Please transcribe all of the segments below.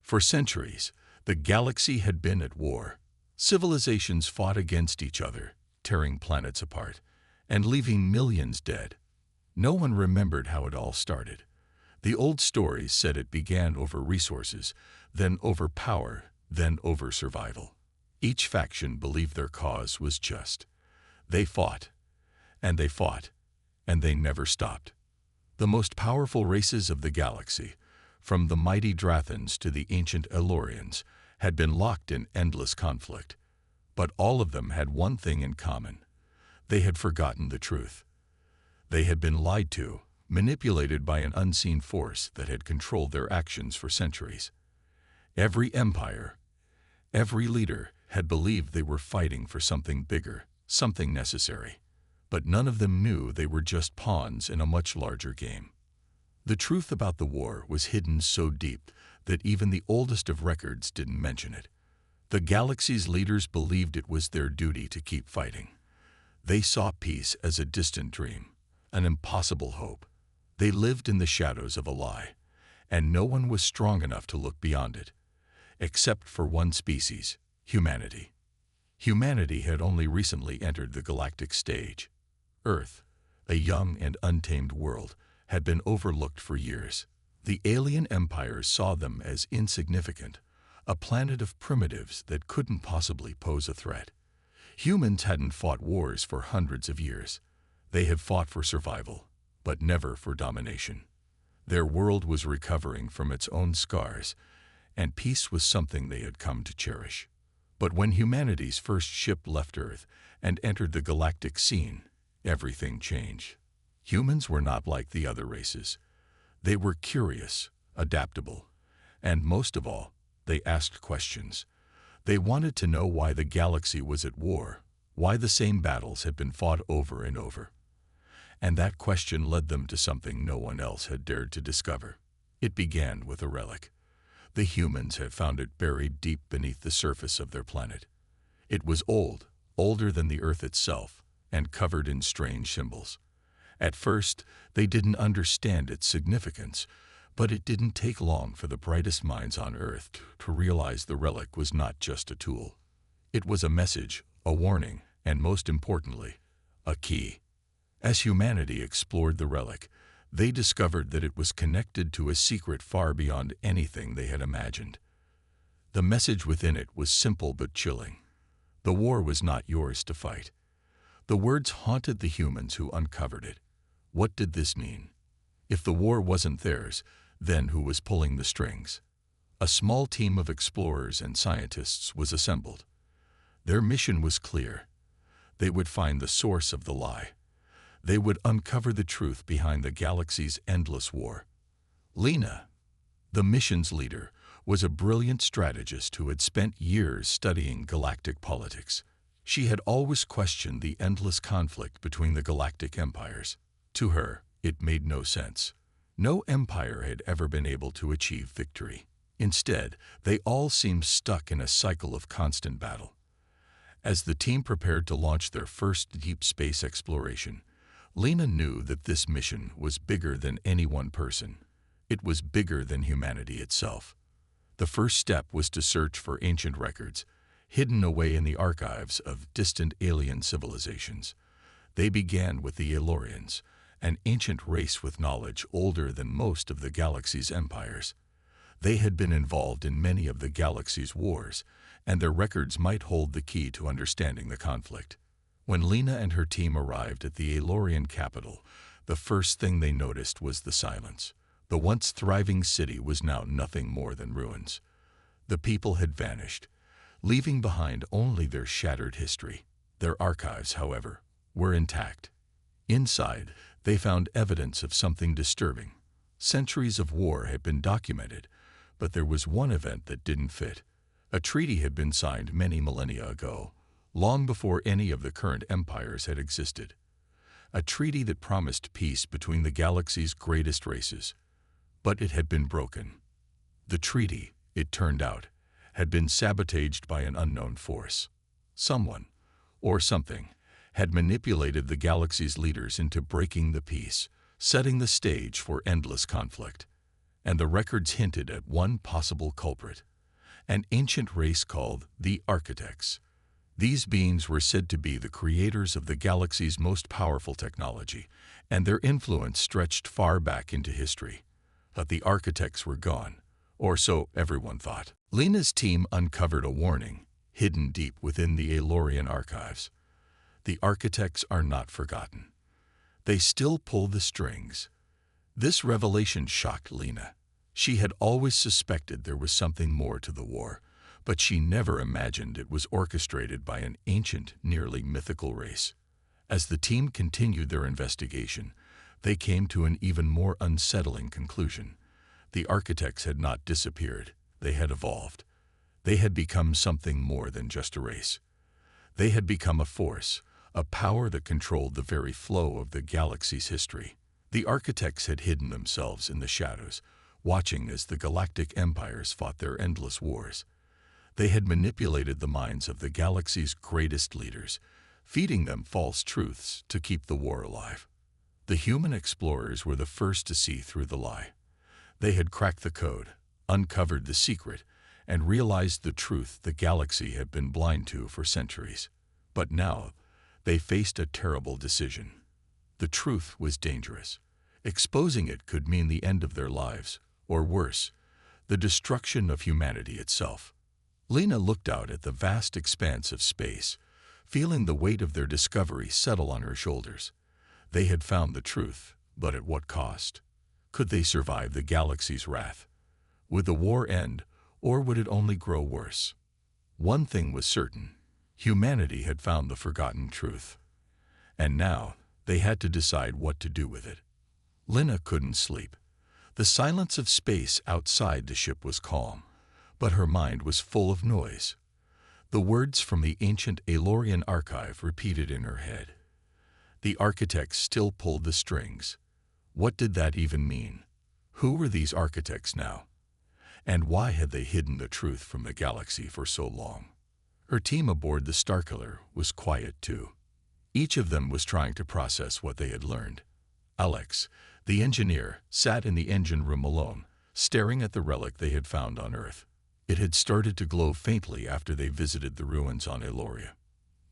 For centuries, the galaxy had been at war. Civilizations fought against each other, tearing planets apart, and leaving millions dead. No one remembered how it all started. The old stories said it began over resources, then over power, then over survival. Each faction believed their cause was just. They fought, and they fought, and they never stopped. The most powerful races of the galaxy, from the mighty Drathans to the ancient Elorians, had been locked in endless conflict. But all of them had one thing in common. They had forgotten the truth. They had been lied to, manipulated by an unseen force that had controlled their actions for centuries. Every empire, every leader had believed they were fighting for something bigger, something necessary. But none of them knew they were just pawns in a much larger game. The truth about the war was hidden so deep that even the oldest of records didn't mention it. The galaxy's leaders believed it was their duty to keep fighting. They saw peace as a distant dream, an impossible hope. They lived in the shadows of a lie, and no one was strong enough to look beyond it, except for one species, humanity. Humanity had only recently entered the galactic stage. Earth, a young and untamed world, had been overlooked for years. The alien empires saw them as insignificant, a planet of primitives that couldn't possibly pose a threat. Humans hadn't fought wars for hundreds of years. They had fought for survival, but never for domination. Their world was recovering from its own scars, and peace was something they had come to cherish. But when humanity's first ship left Earth and entered the galactic scene, everything changed. Humans were not like the other races. They were curious, adaptable, and most of all, they asked questions. They wanted to know why the galaxy was at war, why the same battles had been fought over and over. And that question led them to something no one else had dared to discover. It began with a relic. The humans had found it buried deep beneath the surface of their planet. It was old, older than the Earth itself, and covered in strange symbols. At first, they didn't understand its significance, but it didn't take long for the brightest minds on Earth to realize the relic was not just a tool. It was a message, a warning, and most importantly, a key. As humanity explored the relic, they discovered that it was connected to a secret far beyond anything they had imagined. The message within it was simple but chilling. The war was not yours to fight. The words haunted the humans who uncovered it. What did this mean? If the war wasn't theirs, then who was pulling the strings? A small team of explorers and scientists was assembled. Their mission was clear. They would find the source of the lie. They would uncover the truth behind the galaxy's endless war. Lena, the mission's leader, was a brilliant strategist who had spent years studying galactic politics. She had always questioned the endless conflict between the galactic empires. To her, it made no sense. No empire had ever been able to achieve victory. Instead, they all seemed stuck in a cycle of constant battle. As the team prepared to launch their first deep space exploration, Lena knew that this mission was bigger than any one person. It was bigger than humanity itself. The first step was to search for ancient records, hidden away in the archives of distant alien civilizations. They began with the Elorians, an ancient race with knowledge older than most of the galaxy's empires. They had been involved in many of the galaxy's wars, and their records might hold the key to understanding the conflict. When Lena and her team arrived at the Elorian capital, the first thing they noticed was the silence. The once thriving city was now nothing more than ruins. The people had vanished, leaving behind only their shattered history. Their archives, however, were intact. Inside, they found evidence of something disturbing. Centuries of war had been documented, but there was one event that didn't fit. A treaty had been signed many millennia ago, long before any of the current empires had existed. A treaty that promised peace between the galaxy's greatest races. But it had been broken. The treaty, it turned out, had been sabotaged by an unknown force. Someone, or something, had manipulated the galaxy's leaders into breaking the peace, setting the stage for endless conflict. and the records hinted at one possible culprit, an ancient race called the Architects. These beings were said to be the creators of the galaxy's most powerful technology, and their influence stretched far back into history. But the Architects were gone, or so everyone thought. Lena's team uncovered a warning, hidden deep within the Aelorian archives. The Architects are not forgotten. They still pull the strings. This revelation shocked Lena. She had always suspected there was something more to the war, but she never imagined it was orchestrated by an ancient, nearly mythical race. As the team continued their investigation, they came to an even more unsettling conclusion. The Architects had not disappeared. They had evolved. They had become something more than just a race. They had become a force, a power that controlled the very flow of the galaxy's history. The Architects had hidden themselves in the shadows, watching as the galactic empires fought their endless wars. They had manipulated the minds of the galaxy's greatest leaders, feeding them false truths to keep the war alive. The human explorers were the first to see through the lie. They had cracked the code, uncovered the secret, and realized the truth the galaxy had been blind to for centuries. But now, they faced a terrible decision. The truth was dangerous. Exposing it could mean the end of their lives, or worse, the destruction of humanity itself. Lena looked out at the vast expanse of space, feeling the weight of their discovery settle on her shoulders. They had found the truth, but at what cost? Could they survive the galaxy's wrath? Would the war end, or would it only grow worse? One thing was certain: humanity had found the forgotten truth. And now, they had to decide what to do with it. Lena couldn't sleep. The silence of space outside the ship was calm, but her mind was full of noise. The words from the ancient Aelorian archive repeated in her head. The Architects still pulled the strings. What did that even mean? Who were these Architects now? And why had they hidden the truth from the galaxy for so long? Her team aboard the Starkiller was quiet too. Each of them was trying to process what they had learned. Alex, the engineer, sat in the engine room alone, staring at the relic they had found on Earth. It had started to glow faintly after they visited the ruins on Aeloria.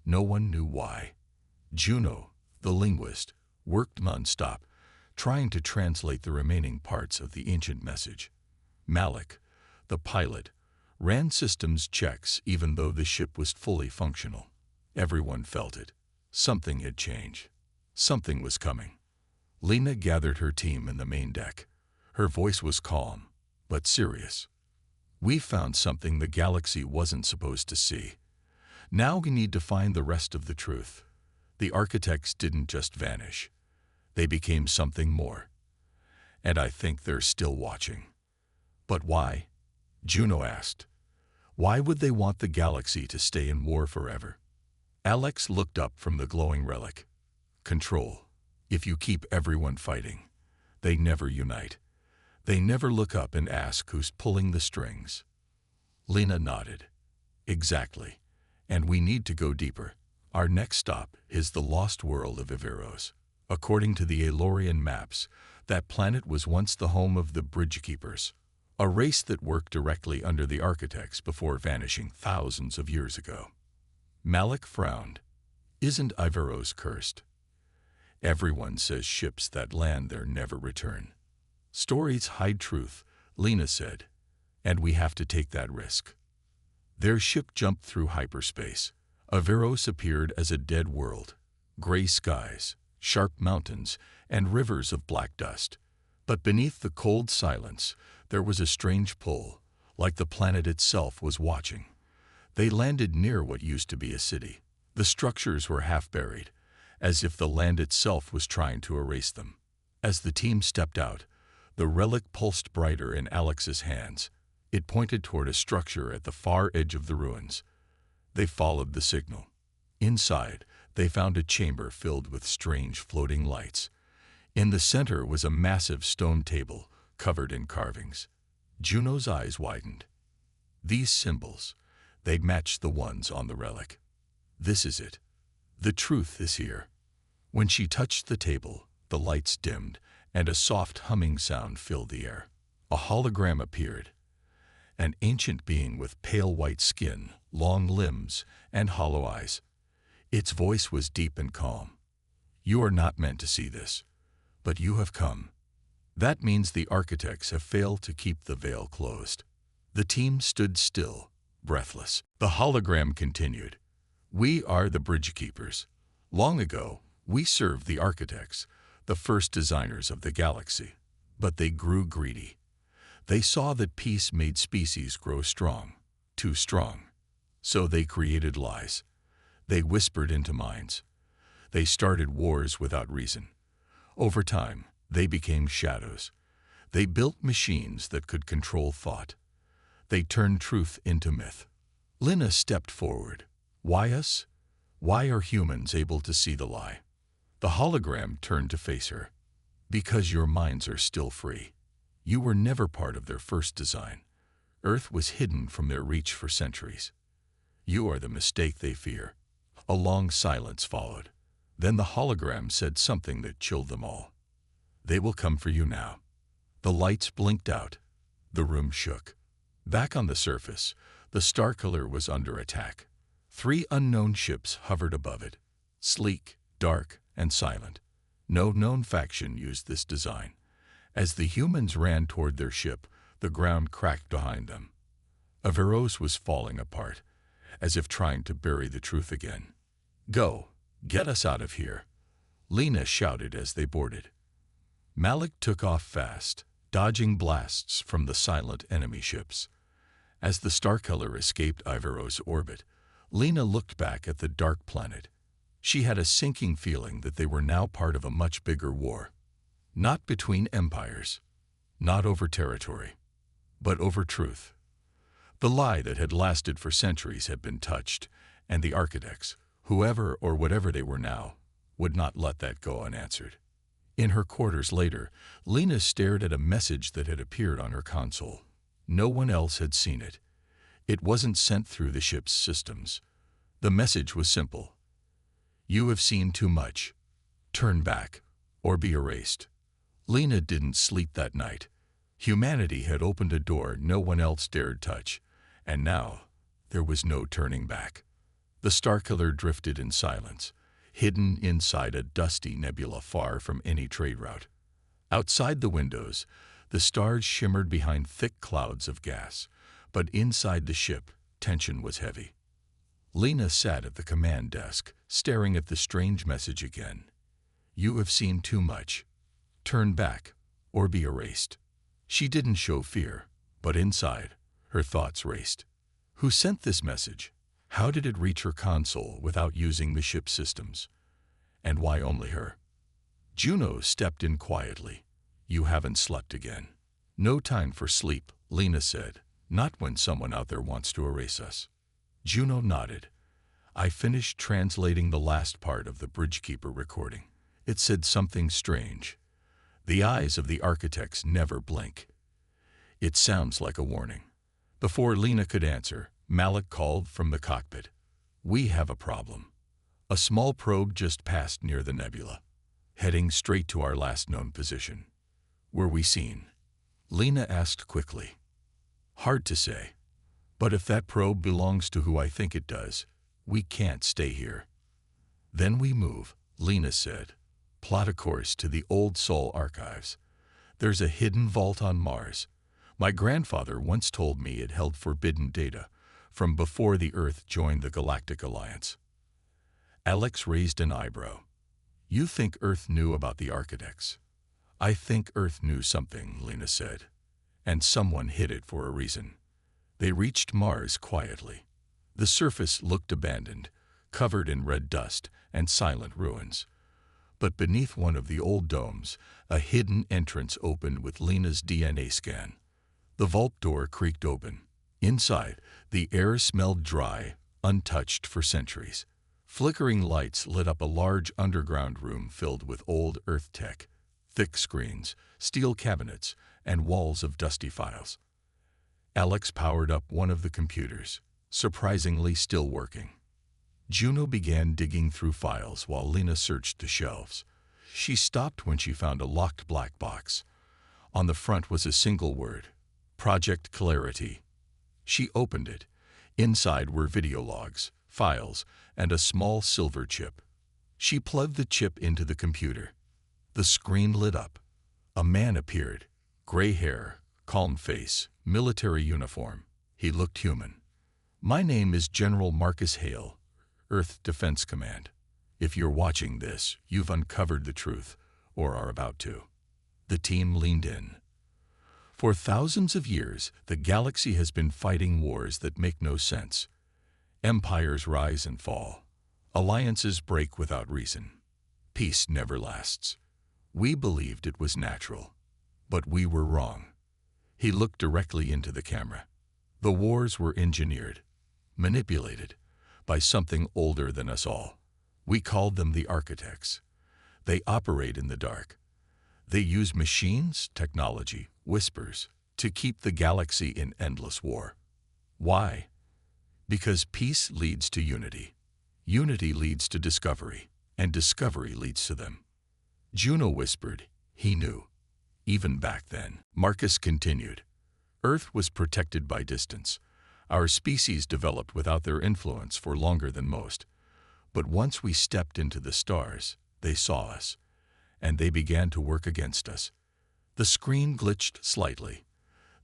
No one knew why. Juno, the linguist, worked nonstop, trying to translate the remaining parts of the ancient message. Malik, the pilot, ran systems checks even though the ship was fully functional. Everyone felt it. Something had changed. Something was coming. Lena gathered her team in the main deck. Her voice was calm, but serious. "We found something the galaxy wasn't supposed to see. Now we need to find the rest of the truth." The Architects didn't just vanish. They became something more. And I think they're still watching. But why? Juno asked. Why would they want the galaxy to stay in war forever? Alex looked up from the glowing relic. Control. If you keep everyone fighting, they never unite. They never look up and ask who's pulling the strings. Lena nodded. Exactly. And we need to go deeper. Our next stop is the lost world of Iveros. According to the Aelorian maps, that planet was once the home of the Bridgekeepers, a race that worked directly under the Architects before vanishing thousands of years ago. Malik frowned. Isn't Iveros cursed? Everyone says ships that land there never return. Stories hide truth, Lena said, and we have to take that risk. Their ship jumped through hyperspace. Iveros appeared as a dead world, gray skies, sharp mountains, and rivers of black dust. But beneath the cold silence, there was a strange pull, like the planet itself was watching. They landed near what used to be a city. The structures were half buried, as if the land itself was trying to erase them. As the team stepped out, the relic pulsed brighter in Alex's hands. It pointed toward a structure at the far edge of the ruins. They followed the signal. Inside, they found a chamber filled with strange floating lights. In the center was a massive stone table covered in carvings. Juno's eyes widened. These symbols, they matched the ones on the relic. This is it. The truth is here. When she touched the table, the lights dimmed, and a soft humming sound filled the air. A hologram appeared, an ancient being with pale white skin, long limbs, and hollow eyes. Its voice was deep and calm. "You are not meant to see this, but you have come. That means the architects have failed to keep the veil closed." The team stood still, breathless. The hologram continued. "We are the bridge keepers. Long ago, we served the architects, the first designers of the galaxy. But they grew greedy. They saw that peace made species grow strong, too strong. So they created lies. They whispered into minds. They started wars without reason. Over time, they became shadows. They built machines that could control thought. They turned truth into myth." Lina stepped forward. "Why us? Why are humans able to see the lie?" The hologram turned to face her. "Because your minds are still free. You were never part of their first design. Earth was hidden from their reach for centuries. You are the mistake they fear." A long silence followed. Then the hologram said something that chilled them all. "They will come for you now." The lights blinked out. The room shook. Back on the surface, the star killer was under attack. 3 unknown ships hovered above it, sleek, dark, and silent. No known faction used this design. As the humans ran toward their ship, the ground cracked behind them. Averroes was falling apart, as if trying to bury the truth again. "Go, get us out of here," Lina shouted as they boarded. Malik took off fast, dodging blasts from the silent enemy ships. As the Starkiller escaped Averroes' orbit, Lina looked back at the dark planet. She had a sinking feeling that they were now part of a much bigger war. Not between empires, not over territory, but over truth. The lie that had lasted for centuries had been touched, and the architects, whoever or whatever they were now, would not let that go unanswered. In her quarters later, Lina stared at a message that had appeared on her console. No one else had seen it. It wasn't sent through the ship's systems. The message was simple. "You have seen too much. Turn back, or be erased." Lina didn't sleep that night. Humanity had opened a door no one else dared touch, and now there was no turning back. The Starkiller drifted in silence, hidden inside a dusty nebula far from any trade route. Outside the windows, the stars shimmered behind thick clouds of gas, but inside the ship, tension was heavy. Lina sat at the command desk, staring at the strange message again. "You have seen too much. Turn back, or be erased." She didn't show fear, but inside, her thoughts raced. Who sent this message? How did it reach her console without using the ship's systems? And why only her? Juno stepped in quietly. "You haven't slept again." "No time for sleep," Lina said. "Not when someone out there wants to erase us." Juno nodded. "I finished translating the last part of the Bridgekeeper recording. It said something strange. The eyes of the architects never blink. It sounds like a warning." Before Lina could answer, Malik called from the cockpit. "We have a problem. A small probe just passed near the nebula, heading straight to our last known position." "Were we seen?" Lina asked quickly. "Hard to say. But if that probe belongs to who I think it does, we can't stay here." "Then we move," Lina said. "Plot a course to the old Sol archives. There's a hidden vault on Mars. My grandfather once told me it held forbidden data from before the Earth joined the Galactic Alliance." Alex raised an eyebrow. "You think Earth knew about the architects?" "I think Earth knew something," Lina said. "And someone hid it for a reason." They reached Mars quietly. The surface looked abandoned, covered in red dust and silent ruins. But beneath one of the old domes, a hidden entrance opened with Lina's DNA scan. The vault door creaked open. Inside, the air smelled dry, untouched for centuries. Flickering lights lit up a large underground room filled with old Earth tech, thick screens, steel cabinets, and walls of dusty files. Alex powered up one of the computers, surprisingly still working. Juno began digging through files while Lina searched the shelves. She stopped when she found a locked black box. On the front was a single word, Project Clarity. She opened it. Inside were video logs, files, and a small silver chip. She plugged the chip into the computer. The screen lit up. A man appeared, gray hair, calm face, military uniform. He looked human. "My name is General Marcus Hale, Earth Defense Command. If you're watching this, you've uncovered the truth, or are about to." The team leaned in. For thousands of years, the galaxy has been fighting wars that make no sense. Empires rise and fall. Alliances break without reason. Peace never lasts. We believed it was natural, but we were wrong. He looked directly into the camera. The wars were engineered, manipulated, by something older than us all. We called them the architects. They operate in the dark. They use machines, technology, whispers, to keep the galaxy in endless war. Why? Because peace leads to unity. Unity leads to discovery, and discovery leads to them. Juno whispered, he knew. Even back then, Marcus continued. Earth was protected by distance. Our species developed without their influence for longer than most. But once we stepped into the stars, they saw us, and they began to work against us. The screen glitched slightly.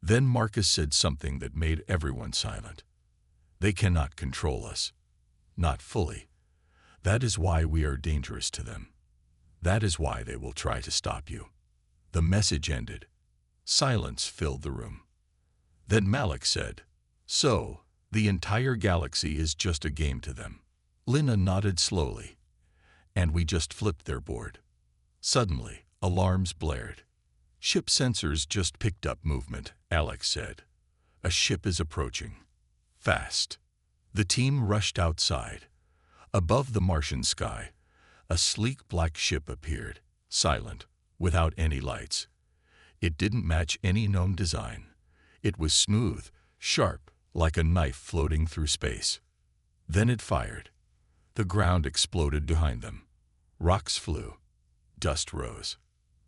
Then Marcus said something that made everyone silent. They cannot control us. Not fully. That is why we are dangerous to them. That is why they will try to stop you. The message ended. Silence filled the room. Then Malik said, "So, the entire galaxy is just a game to them." Lina nodded slowly. "And we just flipped their board." Suddenly, alarms blared. "Ship sensors just picked up movement," Alex said. "A ship is approaching. Fast." The team rushed outside. Above the Martian sky, a sleek black ship appeared, silent, without any lights. It didn't match any known design. It was smooth, sharp, like a knife floating through space. Then it fired. The ground exploded behind them. Rocks flew. Dust rose.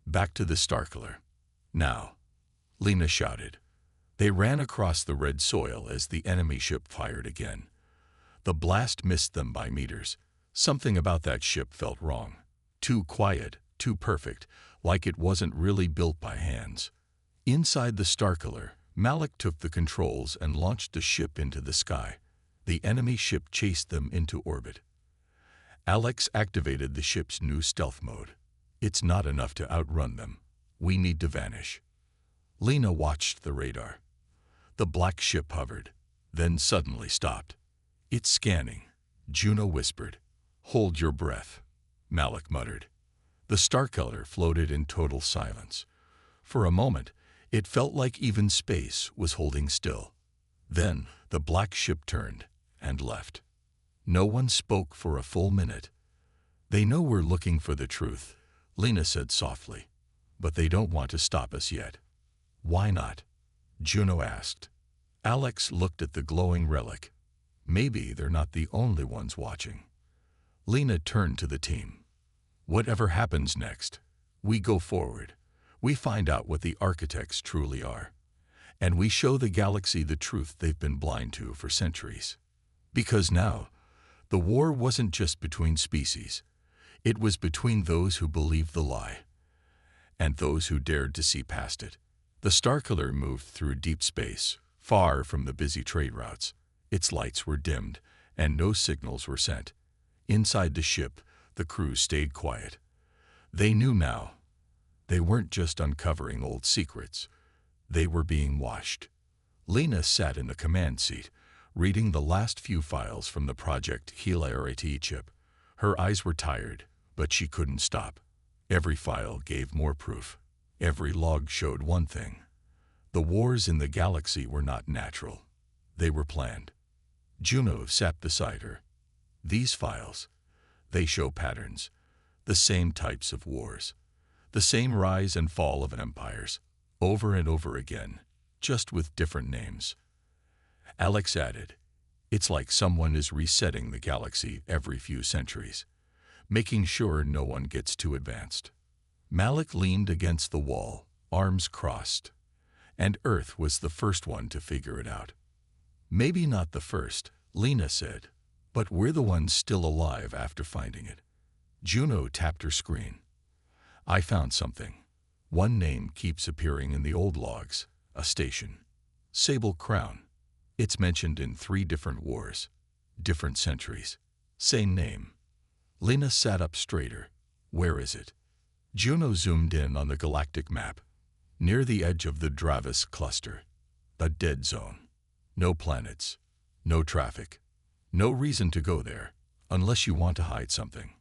"Back to the Starkiller. Now," Lina shouted. They ran across the red soil as the enemy ship fired again. The blast missed them by meters. Something about that ship felt wrong. Too quiet, too perfect, like it wasn't really built by hands. Inside the Starkiller, Malik took the controls and launched the ship into the sky. The enemy ship chased them into orbit. Alex activated the ship's new stealth mode. "It's not enough to outrun them. We need to vanish." Lina watched the radar. The black ship hovered, then suddenly stopped. "It's scanning," Juno whispered. "Hold your breath," Malik muttered. The Starkiller floated in total silence. For a moment, it felt like even space was holding still. Then the black ship turned and left. No one spoke for a full minute. "They know we're looking for the truth," Lina said softly. "But they don't want to stop us yet." "Why not?" Juno asked. Alex looked at the glowing relic. "Maybe they're not the only ones watching." Lina turned to the team. "Whatever happens next, we go forward. We find out what the architects truly are. And we show the galaxy the truth they've been blind to for centuries. Because now, the war wasn't just between species. It was between those who believed the lie and those who dared to see past it." The Starkiller moved through deep space, far from the busy trade routes. Its lights were dimmed, and no signals were sent. Inside the ship, the crew stayed quiet. They knew now. They weren't just uncovering old secrets. They were being watched. Lina sat in the command seat, reading the last few files from the Project HFY chip. Her eyes were tired, but she couldn't stop. Every file gave more proof. Every log showed one thing. The wars in the galaxy were not natural. They were planned. Juno sat beside her. "These files, they show patterns. The same types of wars. The same rise and fall of empires. Over and over again, just with different names." Alex added, "It's like someone is resetting the galaxy every few centuries, making sure no one gets too advanced." Malik leaned against the wall, arms crossed. And Earth was the first one to figure it out. Maybe not the first, Lena said, but we're the ones still alive after finding it. Juno tapped her screen. I found something. One name keeps appearing in the old logs, a station. Sable Crown. It's mentioned in 3 different wars, different centuries. Same name. Lena sat up straighter. Where is it? Juno zoomed in on the galactic map. Near the edge of the Dravis cluster. A dead zone. No planets. No traffic. No reason to go there, unless you want to hide something.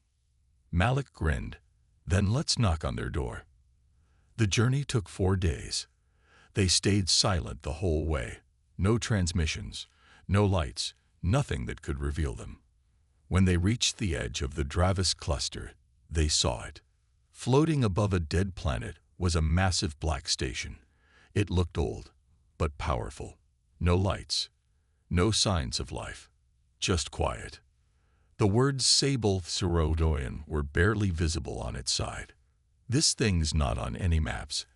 Malik grinned. Then let's knock on their door. The journey took 4 days. They stayed silent the whole way. No transmissions, no lights, nothing that could reveal them. When they reached the edge of the Dravis cluster, they saw it. Floating above a dead planet was a massive black station. It looked old, but powerful. No lights, no signs of life, just quiet. The words Sable Serodoyan were barely visible on its side. This thing's not on any maps,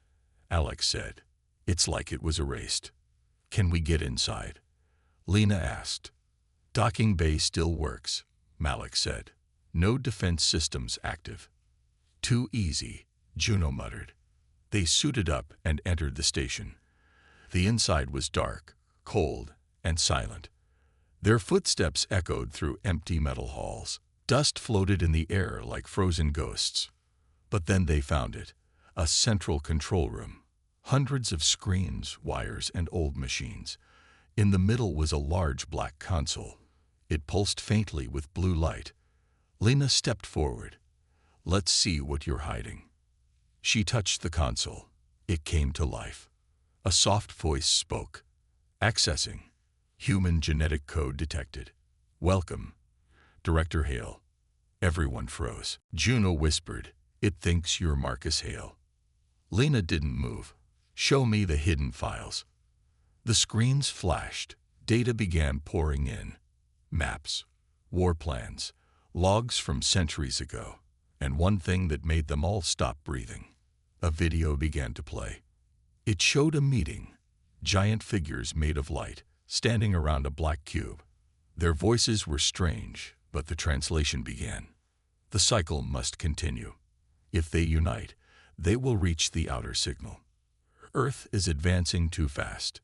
Alex said. It's like it was erased. Can we get inside? Lena asked. Docking bay still works, Malik said. No defense systems active. Too easy, Juno muttered. They suited up and entered the station. The inside was dark, cold, and silent. Their footsteps echoed through empty metal halls. Dust floated in the air like frozen ghosts. But then they found it, a central control room. Hundreds of screens, wires, and old machines. In the middle was a large black console. It pulsed faintly with blue light. Lena stepped forward. Let's see what you're hiding. She touched the console. It came to life. A soft voice spoke. Accessing. Human genetic code detected. Welcome. Director Hale. Everyone froze. Juno whispered. It thinks you're Marcus Hale. Lena didn't move. Show me the hidden files. The screens flashed. Data began pouring in. Maps, war plans, logs from centuries ago, and one thing that made them all stop breathing. A video began to play. It showed a meeting. Giant figures made of light, standing around a black cube. Their voices were strange, but the translation began. The cycle must continue. If they unite, they will reach the outer signal. Earth is advancing too fast.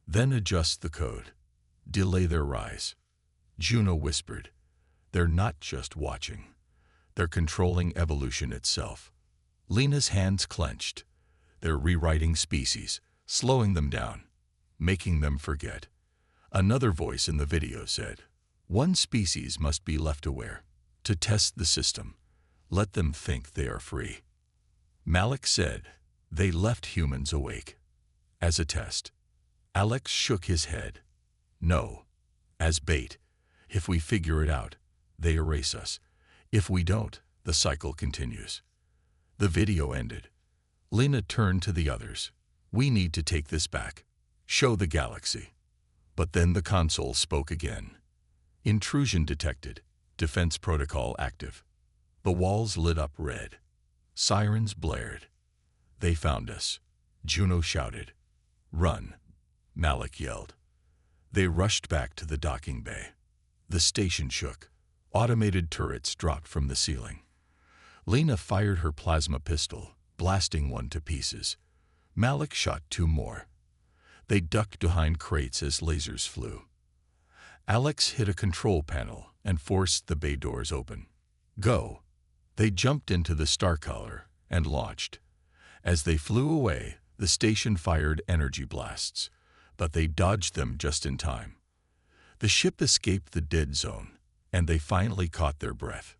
Then adjust the code. Delay their rise. Juno whispered. They're not just watching. They're controlling evolution itself. Lena's hands clenched. They're rewriting species, slowing them down, making them forget. Another voice in the video said, one species must be left aware. To test the system, let them think they are free. Malik said, they left humans awake. As a test. Alex shook his head. No. As bait. If we figure it out, they erase us. If we don't, the cycle continues. The video ended. Lena turned to the others. We need to take this back. Show the galaxy. But then the console spoke again. Intrusion detected. Defense protocol active. The walls lit up red. Sirens blared. They found us. Juno shouted. Run. Malik yelled. They rushed back to the docking bay. The station shook. Automated turrets dropped from the ceiling. Lena fired her plasma pistol, blasting one to pieces. Malik shot 2 more. They ducked behind crates as lasers flew. Alex hit a control panel and forced the bay doors open. Go. They jumped into the Starcaller and launched. As they flew away, the station fired energy blasts, but they dodged them just in time. The ship escaped the dead zone, and they finally caught their breath.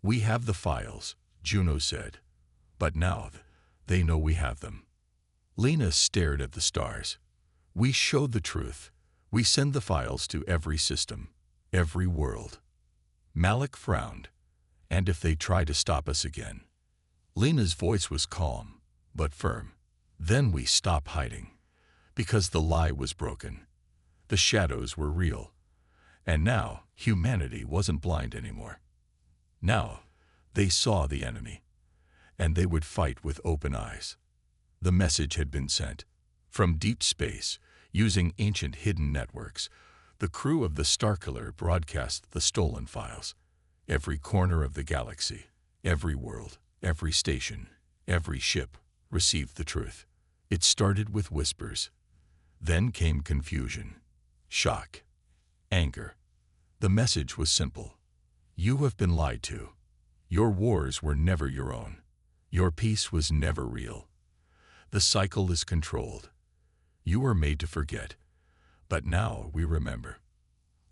We have the files, Juno said. But now they know we have them. Lena stared at the stars. We showed the truth. We send the files to every system, every world. Malik frowned. And if they try to stop us again? Lena's voice was calm, but firm. Then we stop hiding. Because the lie was broken. The shadows were real. And now humanity wasn't blind anymore. Now they saw the enemy. And they would fight with open eyes. The message had been sent. From deep space, using ancient hidden networks, the crew of the Starkiller broadcast the stolen files. Every corner of the galaxy, every world, every station, every ship received the truth. It started with whispers. Then came confusion, shock, anger. The message was simple. You have been lied to. Your wars were never your own. Your peace was never real. The cycle is controlled. You were made to forget. But now we remember.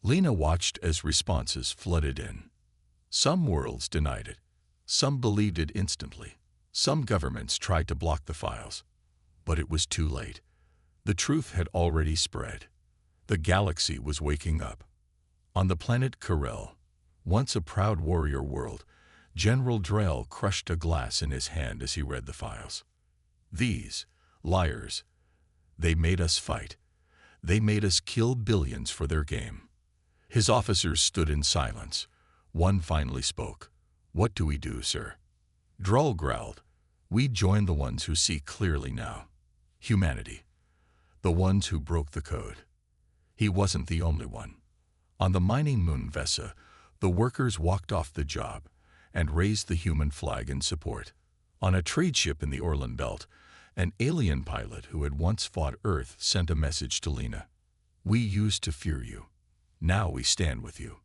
Lena watched as responses flooded in. Some worlds denied it. Some believed it instantly. Some governments tried to block the files. But it was too late. The truth had already spread. The galaxy was waking up. On the planet Karel, once a proud warrior world, General Drell crushed a glass in his hand as he read the files. These liars, they made us fight. They made us kill billions for their game. His officers stood in silence. One finally spoke. What do we do, sir? Drell growled. We join the ones who see clearly now. Humanity. The ones who broke the code. He wasn't the only one. On the mining moon Vesa, the workers walked off the job and raised the human flag in support. On a trade ship in the Orlan Belt, an alien pilot who had once fought Earth sent a message to Lena. We used to fear you. Now we stand with you.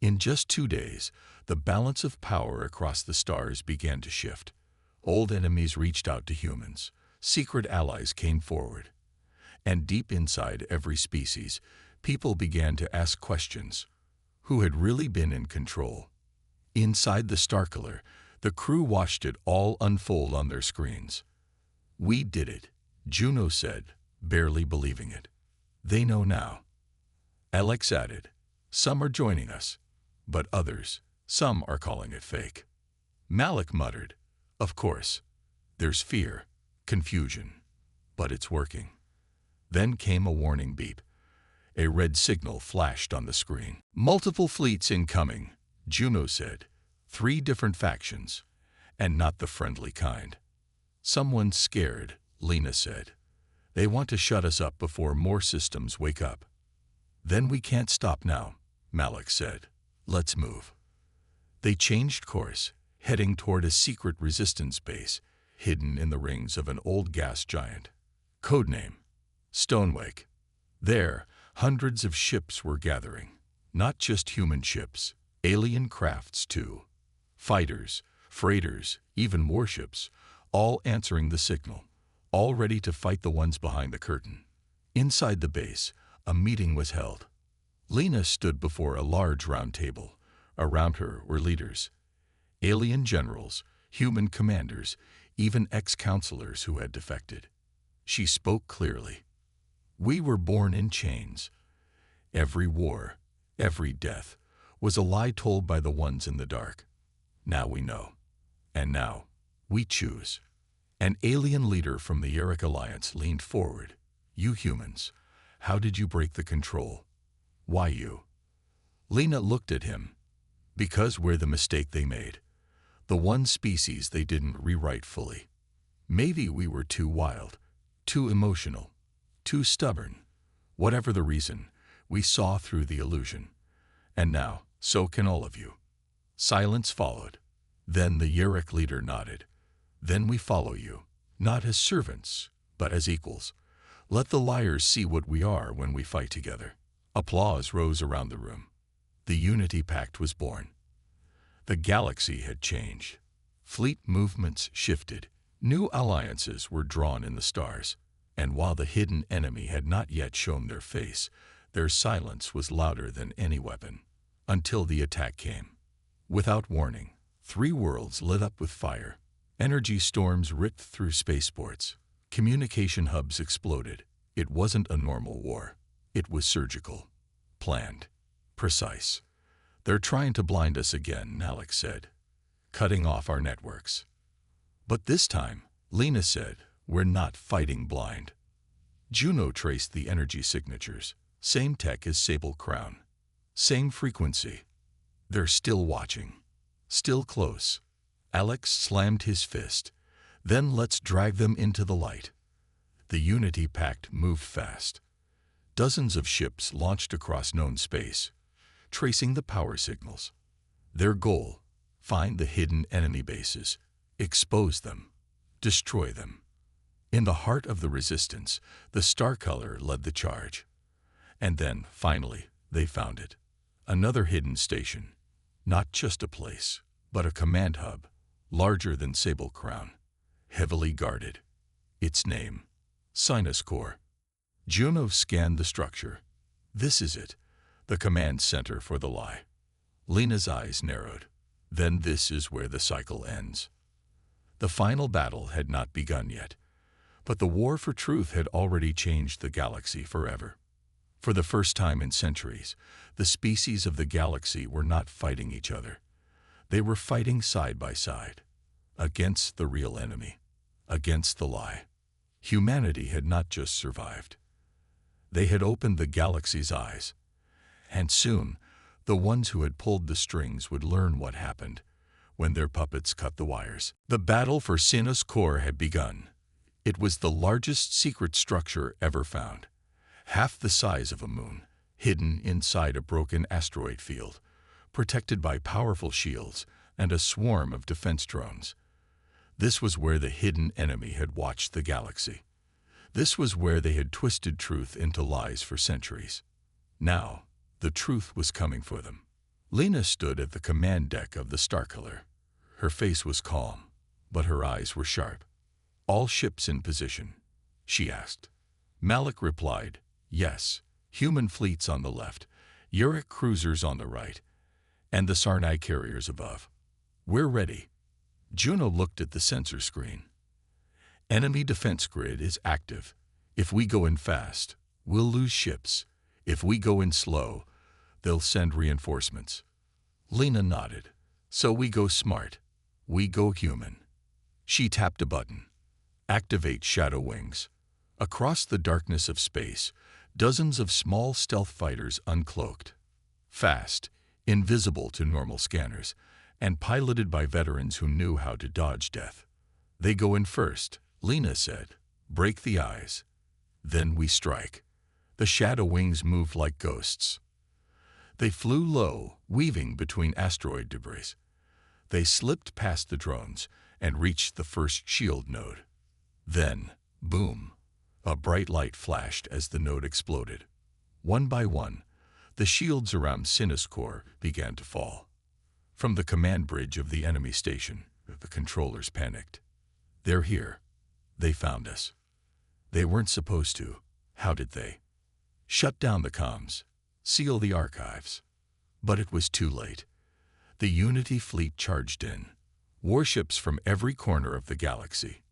In just 2 days, the balance of power across the stars began to shift. Old enemies reached out to humans. Secret allies came forward. And deep inside every species, people began to ask questions. Who had really been in control? Inside the Starkiller, the crew watched it all unfold on their screens. We did it, Juno said, barely believing it. They know now. Alex added, some are joining us, but others, some are calling it fake. Malik muttered, of course, there's fear, confusion, but it's working. Then came a warning beep. A red signal flashed on the screen. Multiple fleets incoming, Juno said. 3 different factions, and not the friendly kind. Someone's scared, Lena said. They want to shut us up before more systems wake up. Then we can't stop now, Malik said. Let's move. They changed course, heading toward a secret resistance base hidden in the rings of an old gas giant. Codename, Stonewake. There, hundreds of ships were gathering. Not just human ships, alien crafts too. Fighters, freighters, even warships, all answering the signal, all ready to fight the ones behind the curtain. Inside the base, a meeting was held. Lena stood before a large round table. Around her were leaders, alien generals, human commanders, even ex-counselors who had defected. She spoke clearly. We were born in chains. Every war, every death, was a lie told by the ones in the dark. Now we know. And now, we choose. An alien leader from the Yarick Alliance leaned forward. You humans, how did you break the control? Why you? Lena looked at him. Because we're the mistake they made. The one species they didn't rewrite fully. Maybe we were too wild, too emotional, too stubborn. Whatever the reason, we saw through the illusion. And now, so can all of you. Silence followed. Then the Yarick leader nodded. Then we follow you, not as servants, but as equals. Let the liars see what we are when we fight together. Applause rose around the room. The Unity Pact was born. The galaxy had changed. Fleet movements shifted. New alliances were drawn in the stars. And while the hidden enemy had not yet shown their face, their silence was louder than any weapon. Until the attack came. Without warning, 3 worlds lit up with fire. Energy storms ripped through spaceports. Communication hubs exploded. It wasn't a normal war. It was surgical. Planned. Precise. They're trying to blind us again, Alex said. Cutting off our networks. But this time, Lena said, we're not fighting blind. Juno traced the energy signatures. Same tech as Sable Crown. Same frequency. They're still watching. Still close. Alex slammed his fist. Then let's drag them into the light. The Unity Pact moved fast. Dozens of ships launched across known space, tracing the power signals. Their goal: find the hidden enemy bases, expose them, destroy them. In the heart of the resistance, the Starcaller led the charge. And then, finally, they found it. Another hidden station. Not just a place, but a command hub, larger than Sable Crown, heavily guarded. Its name: Sinus Core. Juno scanned the structure. This is it, the command center for the lie. Lena's eyes narrowed. Then this is where the cycle ends. The final battle had not begun yet, but the war for truth had already changed the galaxy forever. For the first time in centuries, the species of the galaxy were not fighting each other. They were fighting side by side, against the real enemy, against the lie. Humanity had not just survived. They had opened the galaxy's eyes. And soon, the ones who had pulled the strings would learn what happened when their puppets cut the wires. The battle for Sinus Core had begun. It was the largest secret structure ever found, half the size of a moon, hidden inside a broken asteroid field, protected by powerful shields and a swarm of defense drones. This was where the hidden enemy had watched the galaxy. This was where they had twisted truth into lies for centuries. Now, the truth was coming for them. Lena stood at the command deck of the Starcaller. Her face was calm, but her eyes were sharp. "All ships in position?" she asked. Malik replied, "Yes, human fleets on the left, Uric cruisers on the right, and the Sarnai carriers above. We're ready." Juno looked at the sensor screen. "Enemy defense grid is active. If we go in fast, we'll lose ships. If we go in slow, they'll send reinforcements." Lena nodded. "So we go smart. We go human." She tapped a button. "Activate Shadow Wings." Across the darkness of space, dozens of small stealth fighters uncloaked. Fast, invisible to normal scanners, and piloted by veterans who knew how to dodge death. "They go in first," Lena said. "Break the eyes. Then we strike." The Shadow Wings moved like ghosts. They flew low, weaving between asteroid debris. They slipped past the drones and reached the first shield node. Then, boom, a bright light flashed as the node exploded. One by one, the shields around Sinus Core began to fall. From the command bridge of the enemy station, the controllers panicked. "They're here. They found us." They weren't supposed to. How did they? Shut down the comms. Seal the archives. But it was too late. The Unity fleet charged in. Warships from every corner of the galaxy.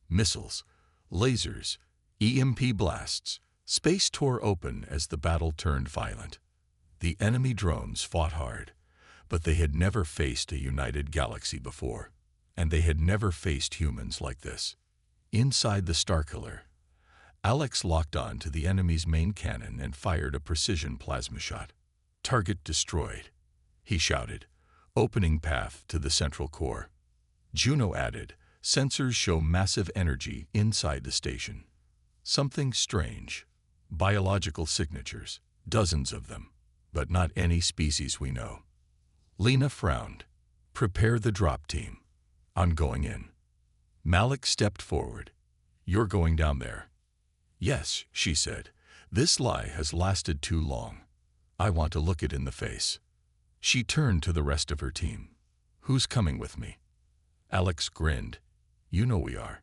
Missiles, lasers, EMP blasts. Space tore open as the battle turned violent. The enemy drones fought hard, but they had never faced a united galaxy before, and they had never faced humans like this. Inside the Starcaller, Alex locked on to the enemy's main cannon and fired a precision plasma shot. "Target destroyed," he shouted, opening path to the central core. Juno added, "Sensors show massive energy inside the station. Something strange. Biological signatures. Dozens of them, but not any species we know." Lena frowned. "Prepare the drop team. I'm going in." Malik stepped forward. "You're going down there." "Yes," she said. "This lie has lasted too long. I want to look it in the face." She turned to the rest of her team. "Who's coming with me?" Alex grinned. "You know we are."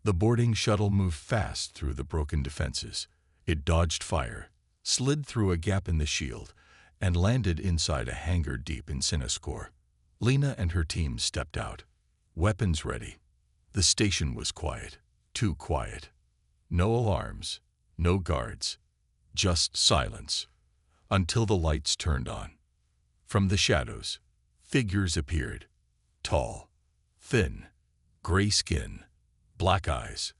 The boarding shuttle moved fast through the broken defenses. It dodged fire, slid through a gap in the shield, and landed inside a hangar deep in Sinus Core. Lena and her team stepped out, weapons ready. The station was quiet, too quiet. No alarms, no guards, just silence, until the lights turned on. From the shadows, figures appeared, tall, thin, gray skin, black eyes.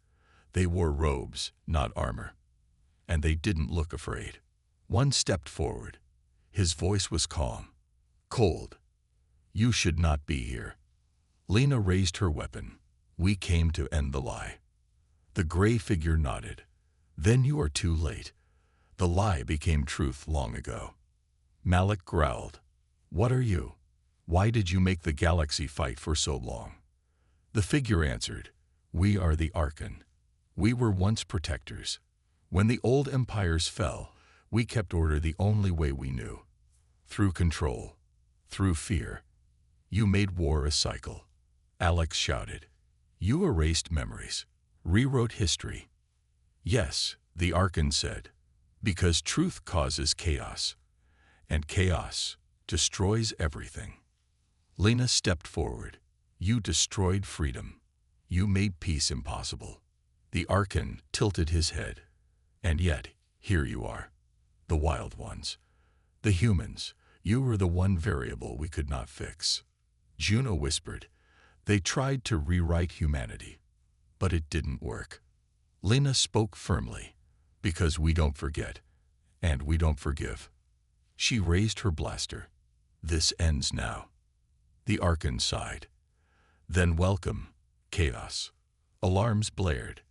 They wore robes, not armor, and they didn't look afraid. One stepped forward. His voice was calm, cold. "You should not be here." Lena raised her weapon. We came to end the lie. The gray figure nodded. Then you are too late. The lie became truth long ago. Malik growled. What are you? Why did you make the galaxy fight for so long? The figure answered, we are the Archon. We were once protectors. When the old empires fell, we kept order the only way we knew. Through control. Through fear. You made war a cycle. Alex shouted. You erased memories. Rewrote history. Yes, the Archon said. Because truth causes chaos. And chaos destroys everything. Lena stepped forward. You destroyed freedom. You made peace impossible. The Archon tilted his head. And yet, here you are. The wild ones. The humans. You were the one variable we could not fix. Juno whispered. They tried to rewrite humanity. But it didn't work. Lena spoke firmly. Because we don't forget. And we don't forgive. She raised her blaster. This ends now. The Archon sighed. Then welcome, chaos. Alarms blared.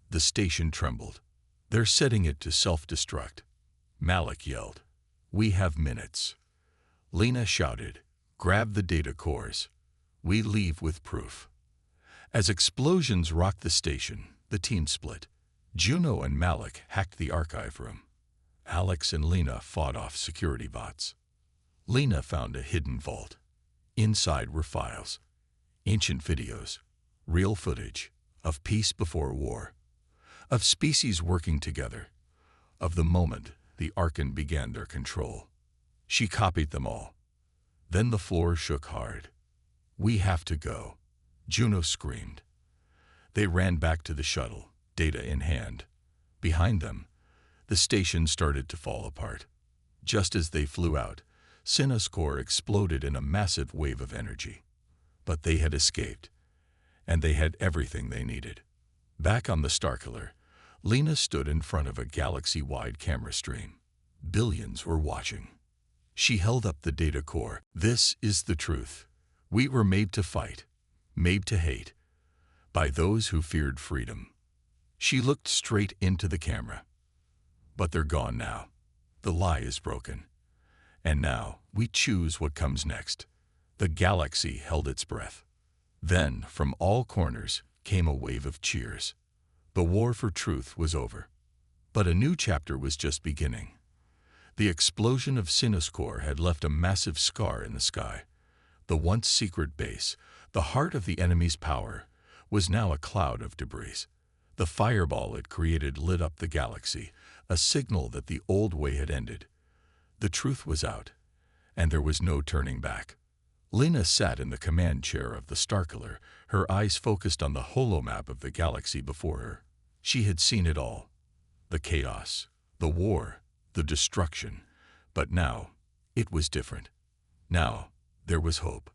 The station trembled. They're setting it to self-destruct. Malik yelled. We have minutes. Lena shouted. Grab the data cores. We leave with proof. As explosions rocked the station, the team split. Juno and Malik hacked the archive room. Alex and Lena fought off security bots. Lena found a hidden vault. Inside were files. Ancient videos. Real footage. Of peace before war. Of species working together. Of the moment the Archon began their control. She copied them all. Then the floor shook hard. We have to go. Juno screamed. They ran back to the shuttle, data in hand. Behind them, the station started to fall apart. Just as they flew out, Cinna's core exploded in a massive wave of energy. But they had escaped, and they had everything they needed. Back on the Starkiller, Lena stood in front of a galaxy-wide camera stream. Billions were watching. She held up the data core. This is the truth. We were made to fight, made to hate, by those who feared freedom. She looked straight into the camera. But they're gone now. The lie is broken. And now we choose what comes next. The galaxy held its breath. Then, from all corners, came a wave of cheers. The war for truth was over. But a new chapter was just beginning. The explosion of Cinna's core had left a massive scar in the sky. The once secret base, the heart of the enemy's power, was now a cloud of debris. The fireball it created lit up the galaxy, a signal that the old way had ended. The truth was out, and there was no turning back. Lena sat in the command chair of the Starkiller, her eyes focused on the holomap of the galaxy before her. She had seen it all. The chaos, the war, the destruction. But now, it was different. Now, there was hope.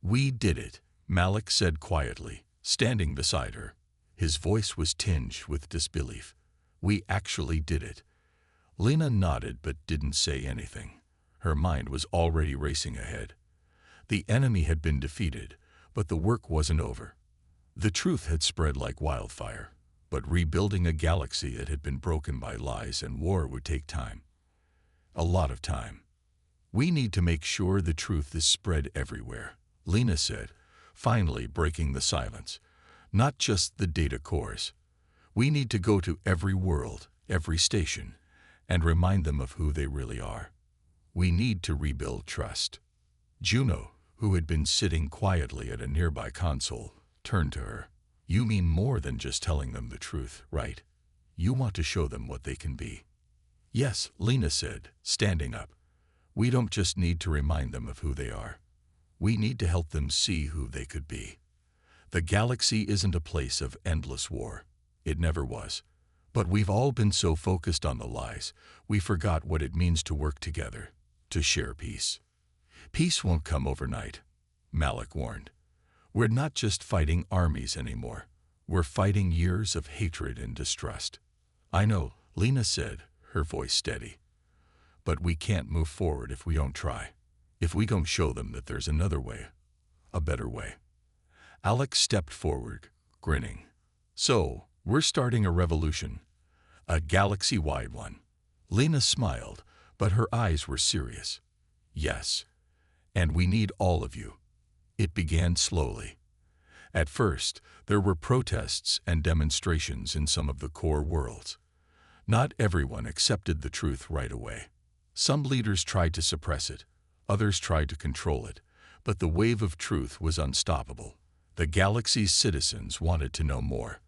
We did it, Malik said quietly, standing beside her. His voice was tinged with disbelief. We actually did it. Lena nodded but didn't say anything. Her mind was already racing ahead. The enemy had been defeated, but the work wasn't over. The truth had spread like wildfire, but rebuilding a galaxy that had been broken by lies and war would take time. A lot of time. We need to make sure the truth is spread everywhere, Lena said, finally breaking the silence. Not just the data cores. We need to go to every world, every station, and remind them of who they really are. We need to rebuild trust. Juno, who had been sitting quietly at a nearby console, turned to her. You mean more than just telling them the truth, right? You want to show them what they can be. Yes, Lena said, standing up. We don't just need to remind them of who they are. We need to help them see who they could be. The galaxy isn't a place of endless war. It never was. But we've all been so focused on the lies, we forgot what it means to work together, to share peace. Peace won't come overnight, Malik warned. We're not just fighting armies anymore. We're fighting years of hatred and distrust. I know, Lena said, her voice steady. But we can't move forward if we don't try. If we don't show them that there's another way, a better way. Alex stepped forward, grinning. "So, we're starting a revolution. A galaxy-wide one." Lena smiled, but her eyes were serious. "Yes, and we need all of you." It began slowly. At first, there were protests and demonstrations in some of the core worlds. Not everyone accepted the truth right away. Some leaders tried to suppress it, others tried to control it, but the wave of truth was unstoppable. The galaxy's citizens wanted to know more.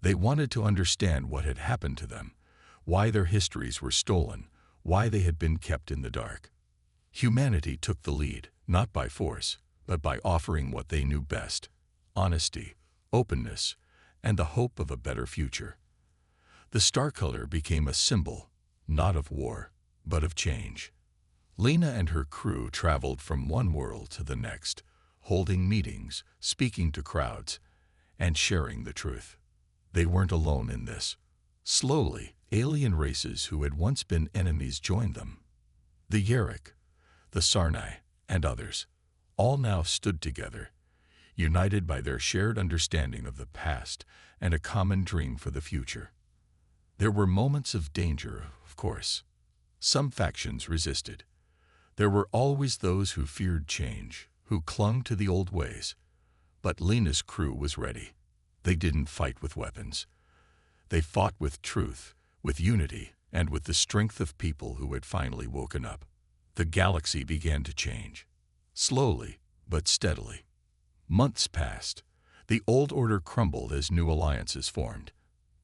They wanted to understand what had happened to them, why their histories were stolen, why they had been kept in the dark. Humanity took the lead, not by force, but by offering what they knew best: honesty, openness, and the hope of a better future. The star color became a symbol, not of war, but of change. Lena and her crew traveled from one world to the next, holding meetings, speaking to crowds, and sharing the truth. They weren't alone in this. Slowly, alien races who had once been enemies joined them. The Yarick, the Sarnai, and others, all now stood together, united by their shared understanding of the past and a common dream for the future. There were moments of danger, of course. Some factions resisted. There were always those who feared change, who clung to the old ways. But Lena's crew was ready. They didn't fight with weapons. They fought with truth, with unity, and with the strength of people who had finally woken up. The galaxy began to change. Slowly, but steadily. Months passed. The old order crumbled as new alliances formed.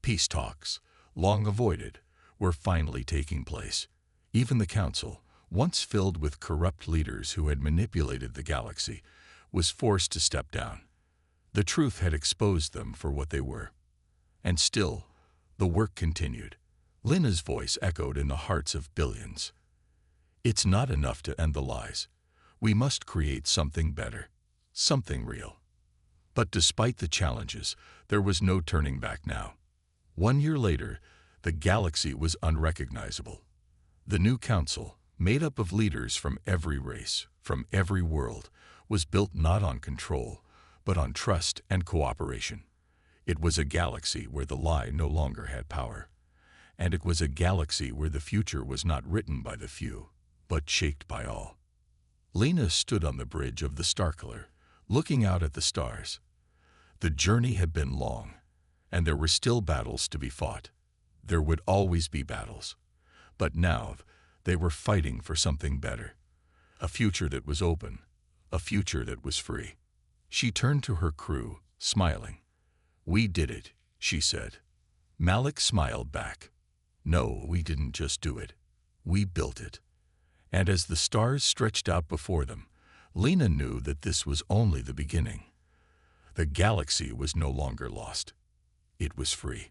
Peace talks, long avoided, were finally taking place. Even the council, once filled with corrupt leaders who had manipulated the galaxy, was forced to step down. The truth had exposed them for what they were. And still, the work continued. Lena's voice echoed in the hearts of billions. "It's not enough to end the lies. We must create something better, something real." But despite the challenges, there was no turning back now. 1 year later, the galaxy was unrecognizable. The new council, made up of leaders from every race, from every world, was built not on control, but on trust and cooperation. It was a galaxy where the lie no longer had power. And it was a galaxy where the future was not written by the few, but shaped by all. Lena stood on the bridge of the Starkiller, looking out at the stars. The journey had been long, and there were still battles to be fought. There would always be battles. But now, they were fighting for something better. A future that was open, a future that was free. She turned to her crew, smiling. "We did it," she said. Malik smiled back. "No, we didn't just do it. We built it." And as the stars stretched out before them, Lena knew that this was only the beginning. The galaxy was no longer lost. It was free.